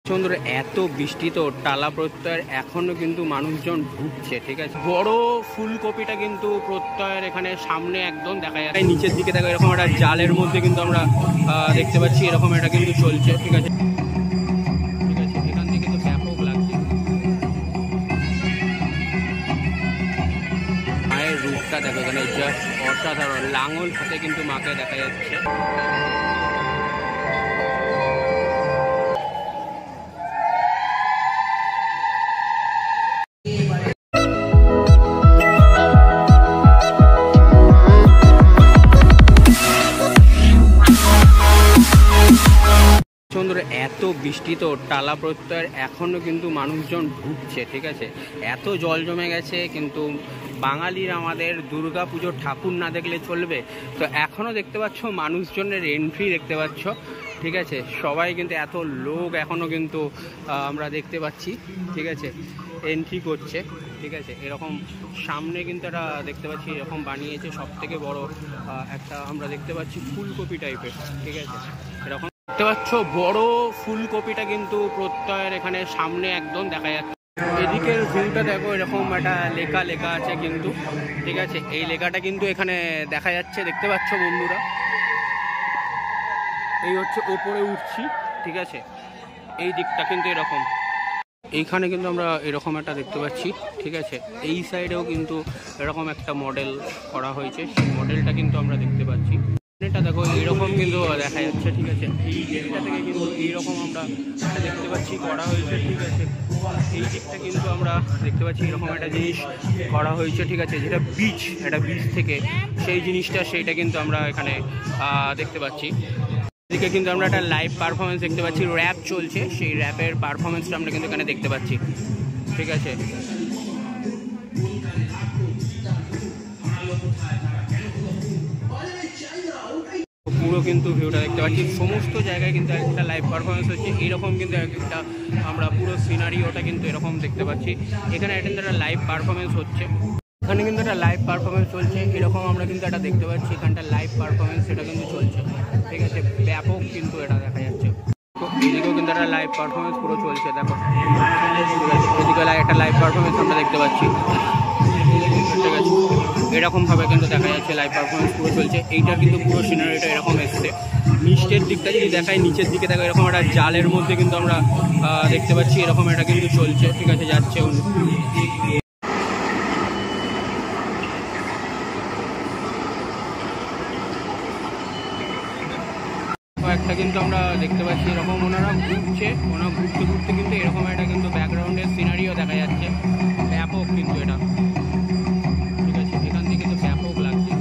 চন্দ্র এত বৃষ্টি তো টালা প্রত্যয়ের এখনো কিন্তু মানুষজন ঢুকছে, ঠিক আছে। বড় ফুলকপিটা কিন্তু প্রত্যয়ের এখানে সামনে একদম দেখা যায়, নিচের দিকে দেখো এরকম একটা জালের মধ্যে কিন্তু আমরা দেখতে পাচ্ছি, এরকম এটা কিন্তু চলছে, ঠিক আছে। ঠিক আছে, এখান থেকে কিন্তু ব্যাপক লাগছে। মায়ের রূপটা দেখো এখানে জাস্ট অসাধারণ, লাঙল হাতে কিন্তু মাকে দেখা যাচ্ছে। চন্দ্র এত বৃষ্টি তো টালা প্রত্যয়ের এখনো কিন্তু মানুষজন ঢুকছে, ঠিক আছে। এত জল জমে গেছে, কিন্তু বাঙালির আমাদের দুর্গা পুজোর ঠাকুর না দেখলে চলবে। তো এখনো দেখতে পাচ্ছ মানুষজনের এন্ট্রি দেখতে পাচ্ছ, ঠিক আছে। সবাই কিন্তু এত লোক এখনো কিন্তু আমরা দেখতে পাচ্ছি, ঠিক আছে, এন্ট্রি করছে, ঠিক আছে। এরকম সামনে কিন্তু একটা দেখতে পাচ্ছি এরকম বানিয়েছে, সব থেকে বড় একটা আমরা দেখতে পাচ্ছি ফুলকপি টাইপের, ঠিক আছে। এরকম দেখতে পাচ্ছ বড় ফুলকপিটা কিন্তু প্রত্যয়ের এখানে সামনে একদম দেখা যাচ্ছে। এদিকের ভিউটা দেখো, এরকম একটা লেখা আছে কিন্তু, ঠিক আছে। এই লেখাটা কিন্তু এখানে দেখা যাচ্ছে, দেখতে পাচ্ছ বন্ধুরা। এই হচ্ছে ওপরে উঠছি, ঠিক আছে। এই দিকটা কিন্তু এরকম, এইখানে কিন্তু আমরা এরকম একটা দেখতে পাচ্ছি, ঠিক আছে। এই সাইডেও কিন্তু এরকম একটা মডেল করা হয়েছে, সেই মডেলটা কিন্তু আমরা দেখতে পাচ্ছি। এটা দেখো এইরকম কিন্তু দেখা যাচ্ছে, ঠিক আছে। এই দিকটা থেকে কিন্তু এইরকম আমরা দেখতে পাচ্ছি করা হয়েছে, ঠিক আছে। এই দিকটা কিন্তু আমরা দেখতে পাচ্ছি এরকম একটা জিনিস করা হয়েছে, ঠিক আছে, যেটা বীজ, এটা বীজ থেকে সেই জিনিসটা, সেইটা কিন্তু আমরা এখানে দেখতে পাচ্ছি। এদিকে কিন্তু আমরা একটা লাইভ পারফরমেন্স দেখতে পাচ্ছি, র্যাপ চলছে, সেই র্যাপের পারফরমেন্সটা আমরা কিন্তু এখানে দেখতে পাচ্ছি, ঠিক আছে। পুরো কিন্তু ভিউটা দেখতে পাচ্ছি, সমস্ত জায়গায় কিন্তু একটা লাইভ পারফরমেন্স হচ্ছে। এইরকম কিন্তু একটা আমরা পুরো সিনারিওটা কিন্তু এরকম দেখতে পাচ্ছি। এখানে একটা লাইভ পারফরমেন্স হচ্ছে, এখানে কিন্তু একটা লাইভ পারফরমেন্স চলছে, এরকম আমরা কিন্তু একটা দেখতে পাচ্ছি। এখানটা লাইভ পারফরমেন্স সেটা কিন্তু চলছে, ঠিক আছে। ব্যাপক কিন্তু এটা দেখা যাচ্ছে। তো এদিকেও কিন্তু একটা লাইভ পারফরমেন্স পুরো চলছে, দেখো, ঠিক আছে। এদিকে একটা লাইভ পারফরমেন্স আমরা দেখতে পাচ্ছি, ঠিক আছে। এরকমভাবে কিন্তু দেখা যাচ্ছে লাইভ পারফরমেন্স পুরো চলছে। এইটা কিন্তু পুরো সিনারিটা এরকম এসছে। নিচের দিকটা যদি দেখায়, নিচের দিকে দেখো এরকম একটা জালের মধ্যে কিন্তু আমরা দেখতে পাচ্ছি, এরকম এটা কিন্তু চলছে, ঠিক আছে, যাচ্ছে। একটা কিন্তু আমরা দেখতে পাচ্ছি এরকম ওনারা ঘুরছে, ওনারা ঘুরতে ঘুরতে কিন্তু এরকম একটা কিন্তু ব্যাকগ্রাউন্ডের সিনারিও দেখা যাচ্ছে। ব্যাপক কিন্তু এটা, ঠিক আছে। এখান থেকে কিন্তু ব্যাপক লাগছে।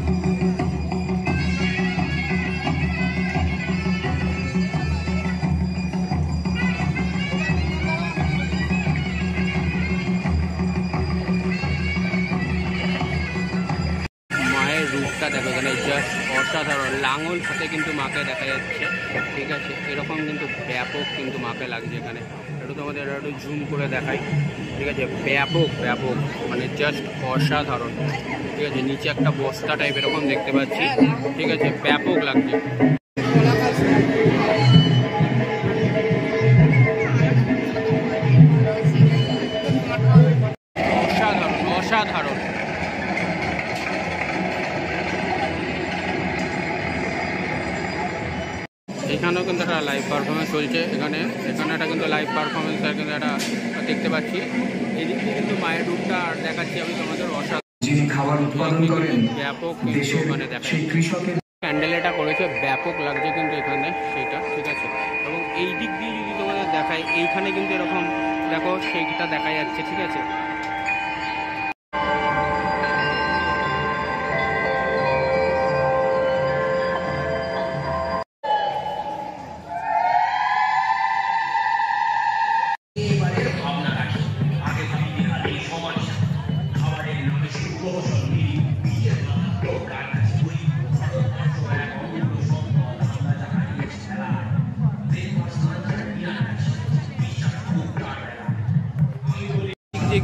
মায়ের রূপটা দেখো এখানে জাস্ট অসাধারণ, লাঙল হাতে কিন্তু মাকে দেখা যাচ্ছে, ঠিক আছে। এরকম কিন্তু ব্যাপক কিন্তু মাকে লাগছে এখানে। একটু তোমাদের একটু জুম করে দেখাই, ঠিক আছে। ব্যাপক ব্যাপক মানে জাস্ট অসাধারণ, ঠিক আছে। নিচে একটা বস্তা টাইপ এরকম দেখতে পাচ্ছি, ঠিক আছে। ব্যাপক লাগছে, অসাধারণ অসাধারণ। এখানেও কিন্তু একটা লাইভ পারফরমেন্স চলছে, এখানে একটা কিন্তু লাইভ পারফরমেন্স কিন্তু একটা দেখতে পাচ্ছি। এদিক থেকে কিন্তু মায়ের রূপটা দেখাচ্ছি আমি তোমাদের, ব্যাপক কিন্তু মানে দেখা প্যান্ডেল এটা করেছে, ব্যাপক লাগছে কিন্তু এখানে সেইটা, ঠিক আছে। এবং এই দিক দিয়ে যদি তোমাদের দেখায়, এইখানে কিন্তু এরকম দেখো সেইটা দেখা যাচ্ছে, ঠিক আছে।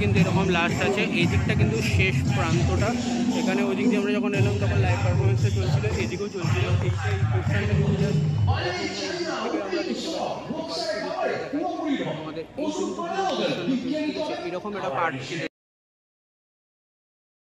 কিন্তু এরকম লাস্ট আছে, এই দিকটা কিন্তু শেষ প্রান্তটা। এখানে ওই দিক দিয়ে আমরা যখন এলাম তখন লাইভ পারফরমেন্সটা চলছিল, এদিকেও চলছিল। এই পোস্টারটা কিন্তু আমাদের এই কিন্তু পুরো ঠিক আছে, এরকম একটা পার্ট